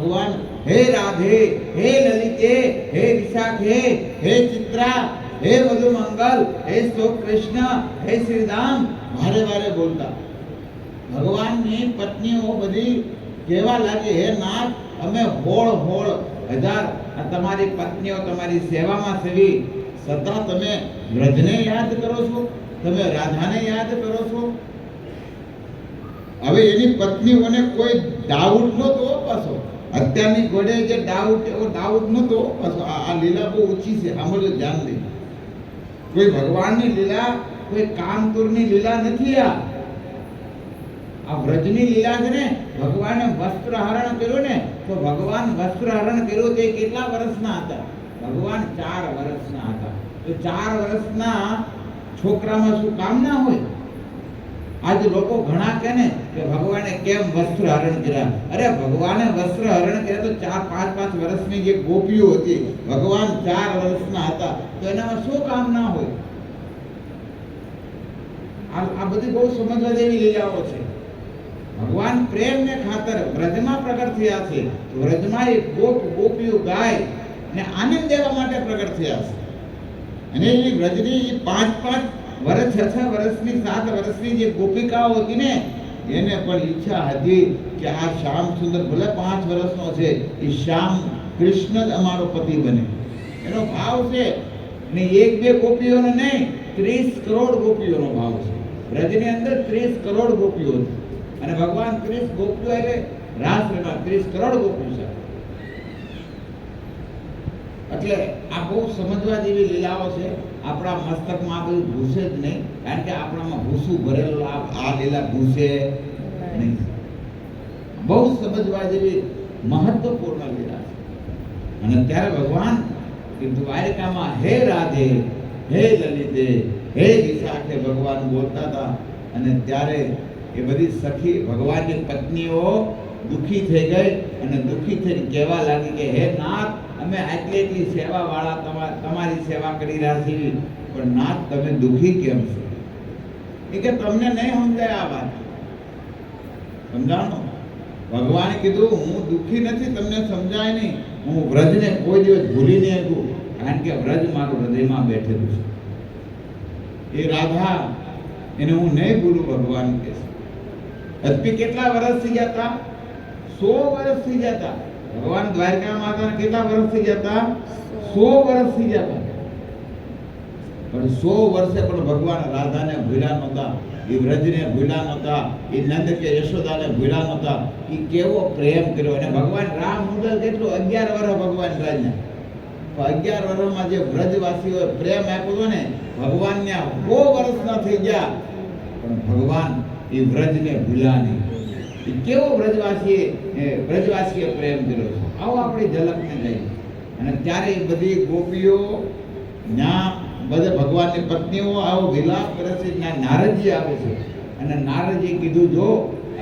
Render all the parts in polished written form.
ભગવાન હે રાધે, હે લલિતે, હે વિશાખે, હે ચિત્રા, હે મધુમંગલ, હે શ્રી કૃષ્ણ, હે શ્રીરામ વારે વારે બોલતા. ભગવાનની પત્નીઓ બધી કહેવા લાગી, હે નાથ, અમે હોળ હોળ હજાર તમારી પત્નીઓ તમારી સેવામાં સેવી, છતાં તમે વ્રજને યાદ કરો છો, તમે રાધાને યાદ કરો છો. હવે એની પત્નીઓને કોઈ ડાઉટ નહોતો પાછો. અત્યારની ઘોડે જે ડાઉટ, એવો ડાઉટ નહોતો પાછો. આ લીલા બહુ ઊંચી છે, સાંભળજો ધ્યાન દઈ. કોઈ ભગવાનની લીલા, કોઈ કામતુરની લીલા નથી. આ વ્રજની લીલા છે ને. ભગવાને વસ્ત્ર હરણ કર્યું ને, તો ભગવાન વસ્ત્ર હરણ કર્યું તે કેટલા વર્ષના હતા? ભગવાન 4 વર્ષના હતા. તો 4 વર્ષના છોકરામાં શું કામ ના હોય? આજ લોકો ઘણા કહે ને કે ભગવાને કેમ વસ્ત્ર હરણ કર્યા. અરે ભગવાને વસ્ત્ર હરણ કર્યા તો 4-5 વર્ષની જે ગોપીઓ હતી, ભગવાન 4 વર્ષના હતા, તો એનામાં શું કામ ના હોય? આ બધી બહુ સમજવા જેવી લીલાઓ છે. ભગવાન પ્રેમને ખાતર વ્રજમાં પ્રગટ થયા છે. વ્રજમાં એક ગોપીઓ ગાય ને આનંદ દેવા માટે પ્રગટ થયા છે. અને એ વ્રજની 5-5 વર્ષ, 6 વર્ષની, 7 વર્ષની જે ગોપિકાઓ હતી ને, એને પણ ઈચ્છા હતી કે આ શ્યામ સુંદર ભલે 5 વર્ષનો છે, એ શ્યામ કૃષ્ણ જ અમારો પતિ બને. એનો ભાવ છે. ને 1-2 ગોપીઓનો નહીં, 30 કરોડ ગોપીઓનો ભાવ છે. વ્રજની અંદર 30 કરોડ ગોપીઓ છે. અને ભગવાન 30 ગોપીઓ એટલે રાસલીલા 30 કરોડ ગોપીઓ છે. એટલે આ બહુ સમજવા જેવી લીલાઓ છે. આપણા મસ્તકમાં બધું ઘૂસે જ નહીં, કારણ કે આપણામાં ભૂસું ભરેલું આ લીલા ઘૂસે નહીં. બહુ સમજવા જેવી મહત્વપૂર્ણ લીલા છે. અને ત્યારે ભગવાન દ્વારિકામાં હે રાધે, હે લલિતે, હે વિશાખે ભગવાન બોલતા હતા. અને ત્યારે એ બધી સખી ભગવાનની પત્નીઓ દુઃખી થઈ ગઈ અને દુઃખી થઈને કહેવા લાગી કે હે નાથ, અમે આટલી સેવા વાળા તમારી સેવા કરી રહ્યા છીએ, પણ નાથ તમે દુઃખી કેમ છો? એ કે તમને નહીં સમજાય આ વાત. સમજાણો? ભગવાને કીધું હું દુઃખી નથી, તમને સમજાય નહીં. હું વ્રજને કોઈ દિવસ ભૂલી નહીં શકું, કારણ કે વ્રજ મારું હૃદયમાં બેઠેલું છે. એ રાધા, એને હું નહીં ભૂલું. ભગવાન કહે છે. અદપી કેટલા વર્ષ થઈ ગયા હતા? 100 વર્ષ થઈ ગયા હતા. ભગવાન દ્વારકામાં હતા કેટલા વર્ષ થઈ ગયા હતા? 100 વર્ષ થઈ ગયા હતા. પણ 100 વર્ષે પણ ભગવાન રાધાને ભૂલ્યા નહોતા, એ વ્રજને ભૂલ્યા નહોતા, એ નંદ કે યશોદાને ભૂલ્યા નહોતા. એ કેવો પ્રેમ કર્યો. અને ભગવાન રામ મુદલ કેટલું 11 વર્ષ ભગવાન રાજ્યા. 11 વર્ષમાં જે વ્રજવાસીઓએ પ્રેમ આપ્યો ને, ભગવાનને 100 વર્ષના થઈ ગયા, પણ ભગવાન એ વ્રજને ભૂલ્યા નહીં. એ કેવો વ્રજવાસીએ પ્રેમ કર્યો છે. આવો આપણી ઝલકને લઈએ. અને ત્યારે બધી ગોપીઓ ત્યાં બધા ભગવાનની પત્નીઓ આવો વિલાપ કરે છે. ત્યાં નારદજી આવે છે અને નારદજી કીધું, જો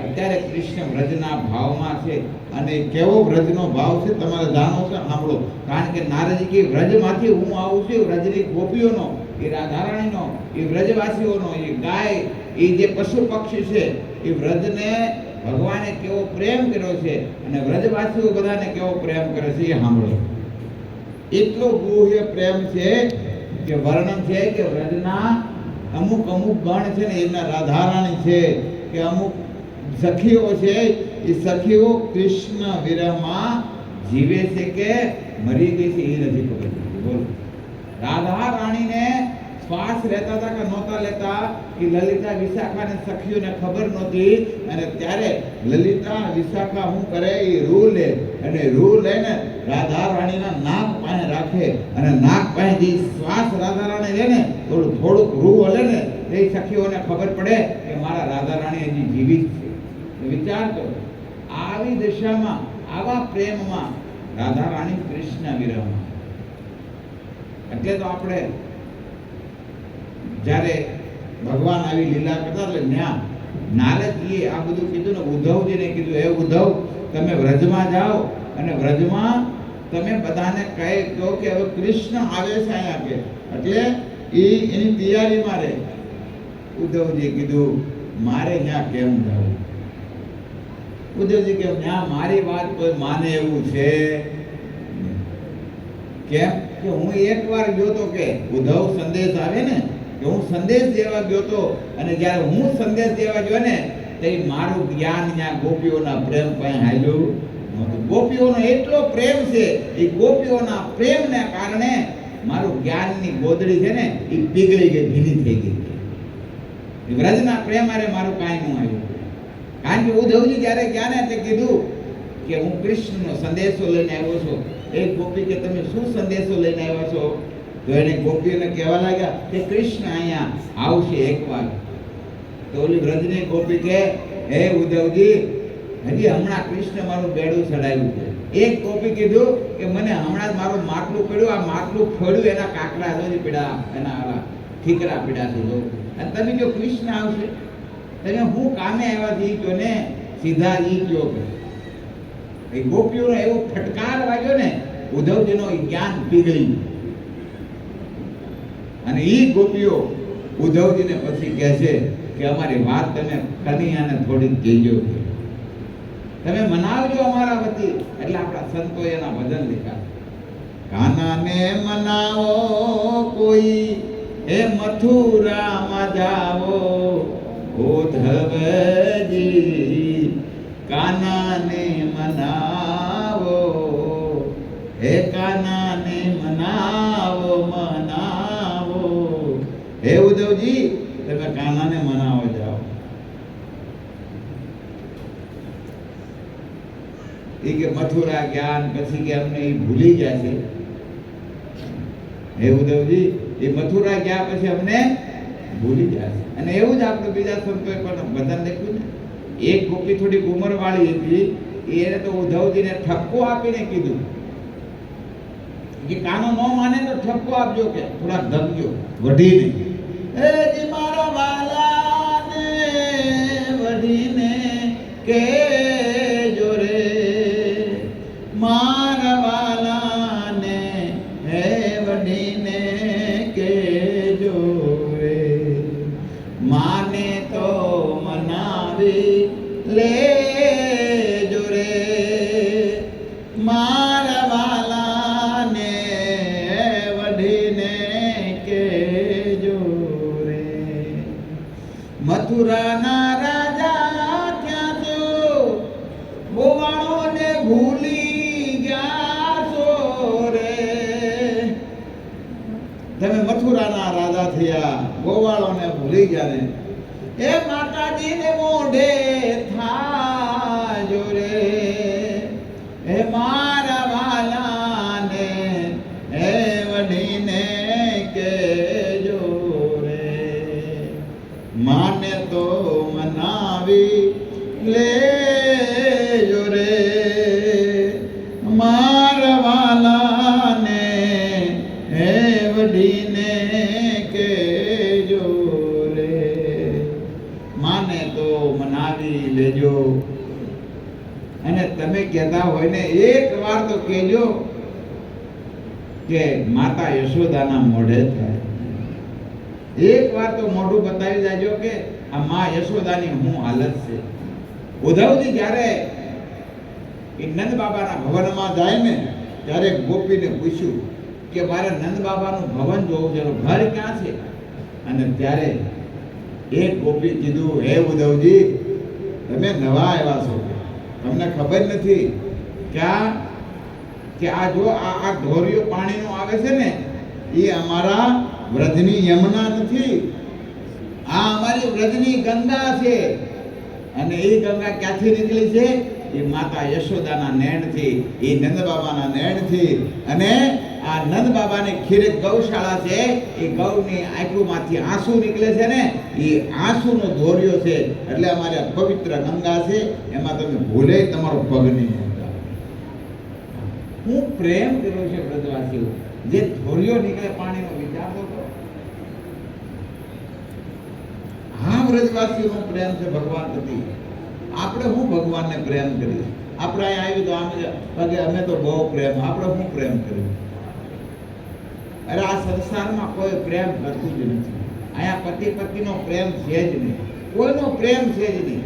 અત્યારે કૃષ્ણ વ્રજના ભાવમાં છે. અને કેવો વ્રજનો ભાવ છે તમારે જાણો છે? સાંભળો. કારણ કે નારદજી કે વ્રજમાંથી હું આવું છું, વ્રજની ગોપીઓનો, એ રાધારાણીનો, એ વ્રજવાસીઓનો, એ ગાય, એ જે પશુ પક્ષી છે, એ વ્રજને ભગવાને કેવો પ્રેમ કર્યો છે અને વ્રજવાસીઓ બધાને કેવો પ્રેમ કરે છે એ સાંભળો. એટલો ગુહ્ય પ્રેમ છે કે વર્ણન છે કે વ્રજના અમુક ગણ છે ને, એમના રાધારાણી છે કે અમુક સખીઓ છે, એ સખીઓ કૃષ્ણ વિરહમાં જીવે છે કે મરી ગઈ છે એ નથી ખબર. બોલો. રાધા રાણીને શ્વાસ લેતા હતા કે નહોતા લેતા, એ લલિતા વિશાખાને સખીઓને ખબર નહોતી. અને ત્યારે લલિતા વિશાખા શું કરે, એ રૂ લે અને રૂ લઈને રાધા રાણીના નાક પાસે રાખે. અને નાક પાસે જે શ્વાસ રાધા રાણી લે ને, થોડુંક રૂ હલે ને, એ સખીઓને ખબર પડે કે મારા રાધા રાણી હજી જીવિત છે. વિચાર કરો, આવી દશામાં, આવા પ્રેમમાં રાધા રાણી કૃષ્ણ વિરહમાં. એટલે તો આપણે જ્યારે ભગવાન આવી લીલા કરતા, એટલે ન્યા નારદજીએ આ બધું કીધું ને, ઉદ્ધવજીને કીધું, હે ઉદ્ધવ, તમે વ્રજમાં જાઓ અને વ્રજમાં તમે બધાને કહો કે હવે કૃષ્ણ આવે છે અહીંયા કે. એટલે એની તૈયારીમાં રહે. ઉદ્ધવજીએ કીધું, મારે ત્યાં કેમ જવું? ઉદ્ધવજી કે ના, મારી વાત કોઈ માને એવું છે? કેમ કે હું એકવાર ગયો તો, કે ઉદ્ધવ સંદેશ આવે ને, કે હું સંદેશ દેવા ગયો તો, અને જ્યારે હું સંદેશ દેવા ગયો ને, તે મારું જ્ઞાન ત્યાં ગોપીઓના પ્રેમ પાસે હાલ્યું નહોતું. ગોપીઓનો એટલો પ્રેમ છે, એ ગોપીઓના પ્રેમને કારણે મારું જ્ઞાનની ગોદડી છે ને, એ પીગળી ગઈ, ભીની થઈ ગઈ. વ્રજના પ્રેમ હારે મારું કાંઈ ન આવ્યું. કારણ કે ઉદ્ધવજી જ્યારે ગયા ને, તે કીધું કે હું કૃષ્ણનો સંદેશો લઈને આવ્યો છું. એક ગોપી કે તમે શું સંદેશો લઈને આવ્યા છો? તો એને ગોપીઓને કહેવા લાગ્યા કે કૃષ્ણ અહીંયા આવશે એકવાર. તો ઓલી વ્રજની ગોપી કે હે ઉદ્ધવજી, હજી હમણાં કૃષ્ણ મારું બેડું ચડાવ્યું છે. એક ગોપી કીધું કે મને હમણાં જ મારું માટલું પડ્યું, આ માટલું ફોડ્યું, એના કાકડા જોઈ પીડા, એના ઠીકરા પીડા છે જો. અને તમે જો કૃષ્ણ આવશે, તમે હું કામે આવ્યા છે કહો ને, સીધા ઈ કહો. એ ગોપીઓનો એવો ફટકાર વાગ્યો ને, ઉદ્ધવજીનો જ્ઞાન પીગળી. અને એ ગોપીઓ ઉદ્ધવજીને પછી કહે છે કે અમારી વાત તમે કનૈયાને થોડીક કહેજો, તમે મનાવજો અમારા વતી. એટલે આપણા સંતોએ એના ભજન લીધા. કાનાને મનાવો કોઈ, હે મથુરામાં જાવો ઉદ્ધવજી, કાનાને મનાવો, હે કાનાને મનાવો, મનાવો. હે ઉદ્ધવજી, તમે કાનાને મનાવો જાઓ. એ કે મથુરા જ્ઞાન પછી કે અમને એ ભૂલી ગયા છે. હે ઉદ્ધવજી, એ મથુરા ગયા પછી અમને ભૂલી ગયા છે. અને એવું જ આપણે બીજા સંતોએ પણ ભજન લખ્યું ને. એક ગોપી થોડી ઉંમર વાળી હતી, એને તો ઉદ્ધવજીને ઠપકો આપીને કીધું કે કાનો ન માને તો ઠપકો આપજો, કે થોડા ધમજો વઢીને. એ જી મારા વાલાને વઢીને કે જોરે, મારા વાલાને હે વઢીને કે જોરે, માને તો મનાવી લેજો રે, મારા વાલાને વઢીને કેજો રે. મથુરાના રાજા ક્યાં છો, ગોવાળોને ભૂલી ગયા છો રે. તમે મથુરાના રાજા થયા, ગોવાળોને ભૂલી ગયા ને. એ માતાજીને મોઢે થાજો રે, હે મારા વાલાને હે વઢીને કેજો રે, માને તો મનાવી લેજો રે, મારા વાલાને હે વઢીને કેજો રે, માને તો મનાવી લેજો. અને તમે કહેતા હોય ને, એક વાર તો કહેજો કે માતા યશોદાના મોઢે થાય. એક વાર તો મોઢું બતાવી જાજો કે આ માં યશોદાની શું હાલત છે. ઉદ્ધવજી જ્યારે એ નંદ બાબાના ભવનમાં જાય ને, ત્યારે ગોપીને પૂછ્યું કે મારે નંદ બાબાનું ભવન જોવું છે, ઘર ક્યાં છે? અને ત્યારે એક ગોપી કીધું, હે ઉદ્ધવજી, તમે નવા આવ્યા છો, તમને ખબર નથી કે આ જો આ ઢોરિયો પાણીનો આવે છે ને, એ અમારા વ્રજની યમુના નથી, આ અમારી વ્રજની ગંગા છે. અને એ ગંગા ક્યાંથી નીકળી છે? એ માતા યશોદાના નેણથી, એ નંદ બાબાના નેણથી. અને આ નંદ બાબાની ખીરે ગૌશાળા છે, એ ગૌની આંખોમાંથી આંસુ નીકળે છે ને, એ આંસુનો ધોર્યો છે. એટલે અમારે પવિત્ર ગંગા છે, એમાં તમે ભૂલે તમારો પગ નહીં મૂકતા. હું પ્રેમ કર્યો છે વ્રજવાસીઓ, જે ધોર્યો નીકળે પાણીનો વિચાર તો કરો. હા, વ્રજવાસીઓનો પ્રેમ છે ભગવાન પ્રતિ. આપણે હું ભગવાનને પ્રેમ કરીએ? આપણે અહીંયા આવ્યું તો અમે તો બહુ પ્રેમ, આપણે શું પ્રેમ કર્યું? અરે આ સંસારમાં કોઈ પ્રેમ કરતું જ નથી. અહીંયા પતિ પત્નીનો પ્રેમ છે જ નહીં, કોઈનો પ્રેમ છે જ નહીં.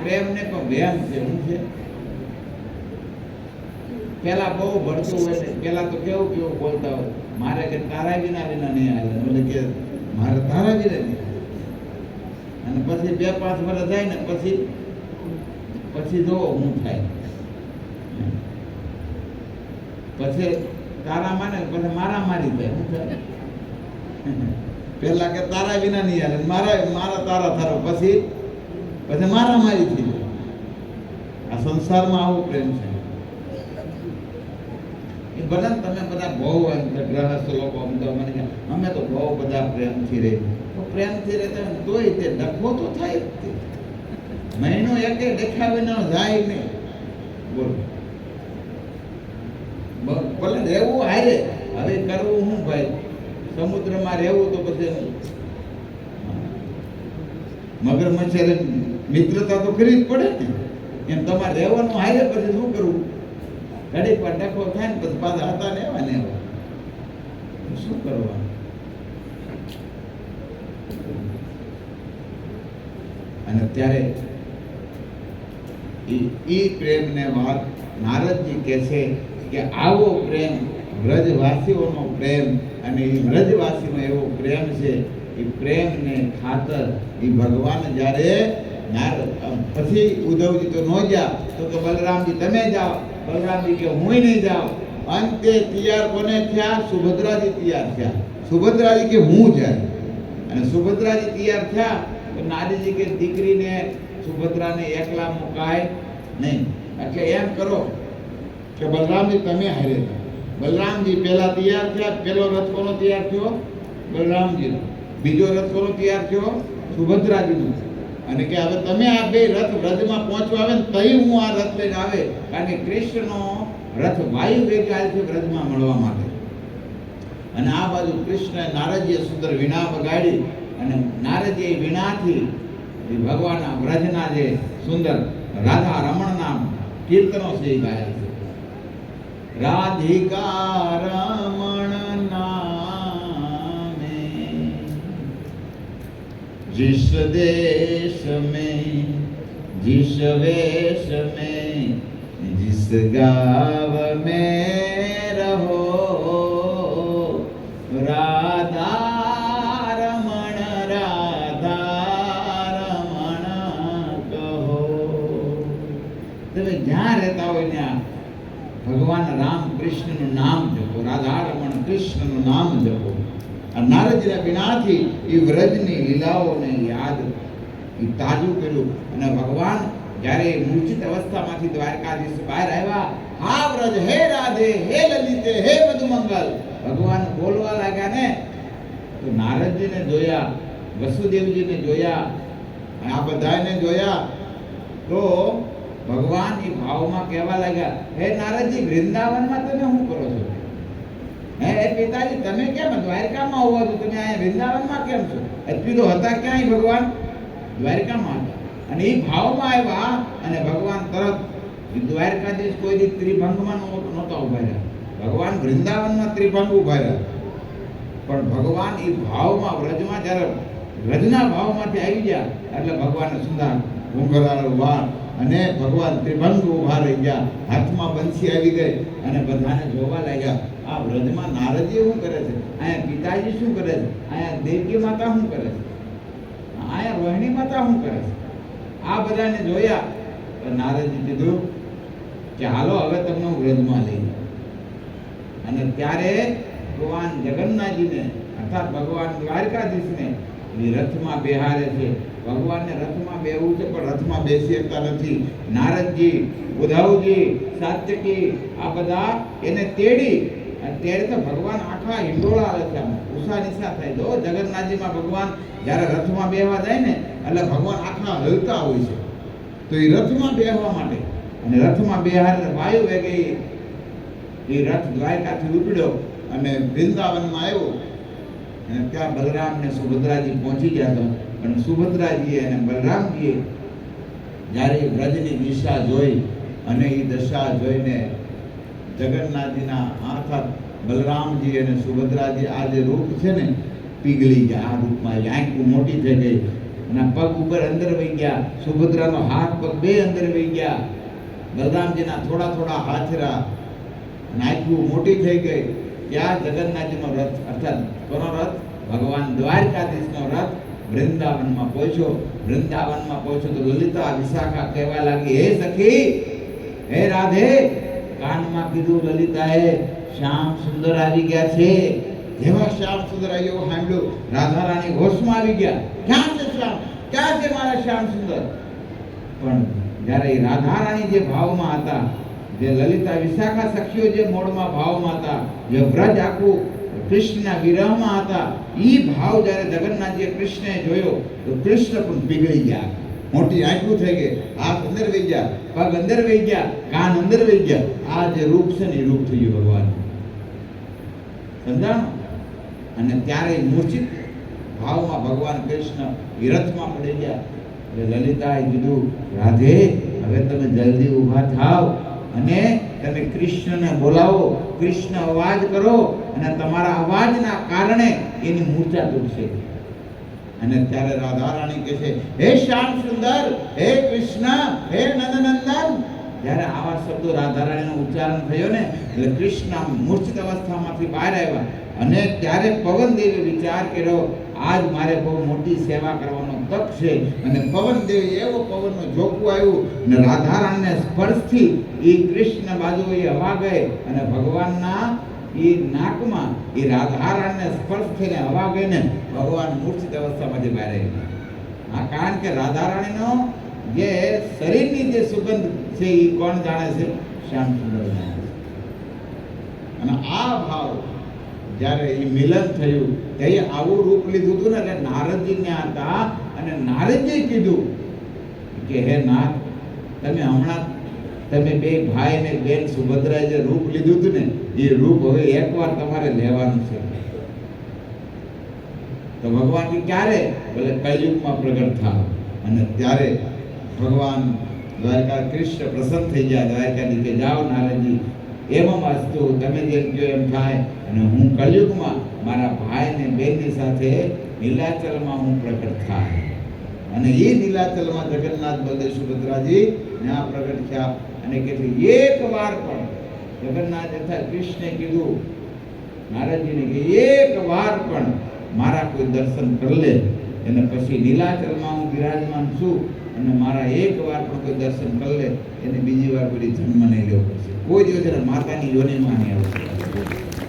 પ્રેમ ને પણ વેમ છે. શું છે? પેલા બહુ ભળતું હોય ને, પેલા તો કેવું કેવું બોલતા હોય, મારે કે તારા વિના નહીં હાલે, એટલે કે મારે તારા વિના નહીં. અને પછી 2-5 વર્ષ જાય ને પછી જો હું થાય, પછી તારા માને પછી મારા મારી થાય. શું થાય? પેલા કે તારા વિના નહીં હાલે, મારા તારા થારો, પછી મારા મારી થઈ જાય. આ સંસારમાં આવો પ્રેમ છે. એ ભલે તમે બધા બહુ ગ્રહસ્થ લોકો મને કે અમે તો બહુ બધા પ્રેમથી રહે, તો પ્રેમથી રહેતા હોય તોય તે ડખો તો થાય જ તે. મહિનો એકે દેખાવીને જાય નહીં. બોલો, ભલે રહેવું હારે, હવે કરવું શું ભાઈ? સમુદ્રમાં રહેવું તો પછી મગરમચ્છ મિત્રતા તો કરવી જ પડે ને. એમ તમારે રહેવાનું હારે, પછી શું કરવું? ઘડી પર ડખો થાય ને પછી પાછા હતા ને એવા ને એવા, શું કરવાનું? અને ત્યારે ઈ પ્રેમને વાત નારદજી કહે છે કે આવો પ્રેમ વ્રજવાસીઓનો પ્રેમ, અને એ વ્રજવાસીનો એવો પ્રેમ છે. એ પ્રેમને ખાતર એ ભગવાન જ્યારે પછી ઉદ્ધવજી તો ન જા, તો કે બલરામજી તમે જાઓ. બલરામજી કે હું નહીં જાઉં. અંતે તૈયાર કોને થયા? સુભદ્રાજી તૈયાર થયા. સુભદ્રાજી કે હું જાય. અને સુભદ્રાજી તૈયાર થયા તો નારીજી કે દીકરીને સુભદ્રાને એકલા મુકાય નહીં, એટલે એમ કરો કે બલરામજી તમે હારે. બલરામજી પહેલા તૈયાર થયા. પહેલો રથ કોનો તૈયાર થયો? બલરામજીનો. બીજો રથ કોનો તૈયાર થયો? સુભદ્રાજીનો. અને કે હવે તમે આ બે રથ વ્રજમાં પહોંચવા આવે ને તઈ હું આ રથ લઈને આવે, કારણ કે કૃષ્ણનો રથ વાયુ વેગે આવે છે વ્રજમાં મળવા માટે. અને આ બાજુ કૃષ્ણ નારદજીએ સુંદર વીણા વગાડી, અને નારદજીએ વીણાથી ભગવાનના વ્રજના જે સુંદર રાધા રમણના કીર્તનો છે એ ગાયા છે. રાધિકા રમણ નામે जिस देश में जिस वेश में जिस गाँव में रहो राधा रमण કહો. તમે જ્યાં રહેતા હોય ત્યાં ભગવાન રામ કૃષ્ણનું નામ જપો, રાધા રમણ કૃષ્ણનું નામ જપો. નારદજીના વિનાથી એ વ્રજની લીલાઓને યાદ એ તાજું કર્યું. અને ભગવાન જ્યારે મૂર્છિત અવસ્થામાંથી દ્વારકાધીશ બહાર આવ્યા, હા વ્રજ હે રાધે હે લલિતે હે મધુમંગલ, ભગવાન બોલવા લાગ્યા ને તો નારદજીને જોયા, વસુદેવજીને જોયા, આ બધાને જોયા તો ભગવાન એ ભાવમાં કહેવા લાગ્યા, હે નારદજી વૃંદાવનમાં તમે શું કરો છો? હે પિતાજી તમે કેમ દ્વારકામાં હોવા છો, તમે અહીંયા વૃંદાવનમાં કેમ છો? એટલી તો હતા ક્યાંય ભગવાન? દ્વારકામાં હતા. અને એ ભાવમાં આવ્યા અને ભગવાન તરત દ્વારકાધીશ કોઈ દી ત્રિભંગમાં નહોતા ઉભા રહ્યા. ભગવાન વૃંદાવનમાં ત્રિભંગ ઉભા રહ્યા. પણ ભગવાન એ ભાવમાં વ્રજમાં જ્યારે વ્રજના ભાવમાંથી આવી ગયા એટલે ભગવાનને સુંદર ઘૂંઘરાળો વાળ અને ભગવાન ત્રિભંગ ઉભા રહી ગયા, હાથમાં બંસી આવી ગઈ અને બધાને જોવા લાગ્યા. આ વ્રજમાં નારદજી શું કરે છે? અહીંયા પિતાજી શું કરે છે? અહીંયા દેવકી માતા શું કરે છે? અહીંયા રોહિણી માતા શું કરે છે? આ બધાને જોયા તો નારદજી કીધું કે હાલો હવે તમને હું વ્રજમાં લઈ જાઉં. અને ત્યારે ભગવાન જગન્નાથજીને અર્થાત ભગવાન દ્વારકાધીશને રથમાં બેહારે છે. ભગવાનને રથમાં બેહવું છે પણ રથમાં બેસી શકતા નથી. નારદજી, ઉદ્ધવજી, સાત્યકી આ બધા એને તેડી, અને ત્યારે તો ભગવાન આખા હિંડોળા આવે છે, ઉષા નિશા થાય. જો જગન્નાથજીમાં ભગવાન જ્યારે રથમાં બેહવા જાય ને એટલે ભગવાન આખા હલતા હોય છે. તો એ રથમાં બેહવા માટે અને રથમાં બેહારે વાયુ વેગે એ રથ દ્વારકાથી ઉપડ્યો અને વૃંદાવનમાં આવ્યો. અને ત્યાં બલરામ ને સુભદ્રાજી પહોંચી ગયા હતા. અને સુભદ્રાજીએ અને બલરામજીએ જ્યારે વ્રજની દિશા જોઈ અને એ દશા જોઈને જગન્નાથજીના અર્થાત બલરામજી અને સુભદ્રાજી આ જે રૂપ છે ને પીગળી ગયા. આ રૂપમાં આંખો મોટી થઈ ગઈ અને પગ ઉપર અંદર વહી ગયા. સુભદ્રાનો હાથ પગ બે અંદર વહી ગયા. બલરામજીના થોડા થોડા હાથરા, નાખ્યું મોટી થઈ ગઈ. ત્યાં જગન્નાથજીનો રથ, અર્થાત કોનો રથ? ભગવાન દ્વારકાધીશનો રથ વૃંદાવનમાં પહોંચ્યો. વૃંદાવનમાં પહોંચ્યો તો લલિતા વિશાખા કહેવા લાગી, હે સખી, હે રાધે. કાનમાં કીધું લલિતાએ, શ્યામ સુંદર આવી ગયા છે. જેવા શ્યામ સુંદર આવ્યો સાંભળ્યું, રાધા રાણી હોશમાં આવી ગયા. ક્યાં છે શ્યામ? ક્યાં છે મારા શ્યામ સુંદર? પણ જ્યારે રાધા રાણી જે ભાવમાં હતા, જે લલિતા વિશાખા સખીઓ જે મોડમાં ભાવમાં હતા, જે વ્રજ આખું કૃષ્ણના વિરહમાં હતા, ઈ ભાવ જ્યારે જગન્નાથજીએ કૃષ્ણએ જોયો તો કૃષ્ણ પણ પીગળી ગયા. મોટી આંખું થઈ ગઈ, હાથ અંદર વહી ગયા, પગ અંદર વહી ગયા, કાન અંદર વહી ગયા. આ જે રૂપ છે ને એ રૂપ થઈ ગયું ભગવાન. સમજાણો? અને ત્યારે મૂર્છિત ભાવમાં ભગવાન કૃષ્ણ વિરથમાં પડી ગયા. એટલે લલિતાએ કીધું, રાધે, હવે તમે જલ્દી ઊભા થાવ અને તમે કૃષ્ણને બોલાવો, કૃષ્ણ અવાજ કરો, અને તમારા અવાજના કારણે એની મૂર્છા તૂટશે. અને ત્યારે રાધા રાણી કહે છે, હે શ્યામ સુંદર, હે કૃષ્ણ, હે નંદનંદન. જ્યારે આવા શબ્દો રાધા રાણીનું ઉચ્ચારણ થયો ને, એટલે કૃષ્ણ મૂર્છિત અવસ્થામાંથી બહાર આવ્યા. અને ત્યારે પવનદેવે વિચાર કર્યો, આજ મારે બહુ મોટી સેવા કરવાનો તક છે. અને પવનદેવ એવો પવનનો ઝોકું આવ્યું અને રાધા રાણીને સ્પર્શથી એ કૃષ્ણ બાજુ એ હવા ગઈ અને ભગવાનના એ નાકમાં એ રાધા રાણીને સ્પર્શ થઈને હવા ગઈને ભગવાન મૂર્છિત અવસ્થામાંથી બહાર આવ્યા. આ કારણ કે રાધા રાણીનો જે શરીરની જે સુગંધ છે એ કોણ જાણે છે? શ્યામ સુંદર જાણે છે. અને આ ભાવ જ્યારે એ મિલન થયું ત્યારે આવું રૂપ લીધું હતું ને, એટલે નારદજી ત્યાં હતા અને નારદજીએ કીધું કે હે નાથ, તમે હમણાં તમે બે ભાઈ ને બેન સુભદ્રાએ જે રૂપ લીધું હતું ને, એ રૂપ હવે એકવાર તમારે લેવાનું છે. તો ભગવાન કે ક્યારે? બોલે કલયુગમાં પ્રગટ થાવ. અને ત્યારે ભગવાન દ્વારકા કૃષ્ણ પ્રસન્ન થઈ ગયા. દ્વારકાથી કે જાઓ નારદજી, એમાં વસ્તુ તમે જેમ કહો એમ થાય. અને હું કલયુગમાં મારા ભાઈ ને બેનની સાથે નીલાચલમાં હું પ્રગટ થાય. અને એ નીલાચલમાં જગન્નાથ બલદેવ સુભદ્રાજી ત્યાં પ્રગટ થયા. અને કે એક વાર પણ જગન્નાથ તથા કૃષ્ણે કીધું નારદજીને કે એક વાર પણ મારા કોઈ દર્શન કરી લે, અને પછી નીલાચલમાં હું બિરાજમાન છું, અને મારા એક વાર પણ કોઈ દર્શન કરી લે, એને બીજી વાર કોઈ જન્મ નહીં લેવો પડશે. કોઈ દિવસ માતાની યોનિમાં નહીં આવશે.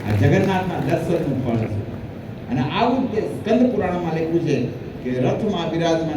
આ જગન્નાથના દર્શનનું ફળ છે. અને આવું જે સ્કંદ પુરાણમાં લખ્યું છે કે રથમાં બિરાજમાન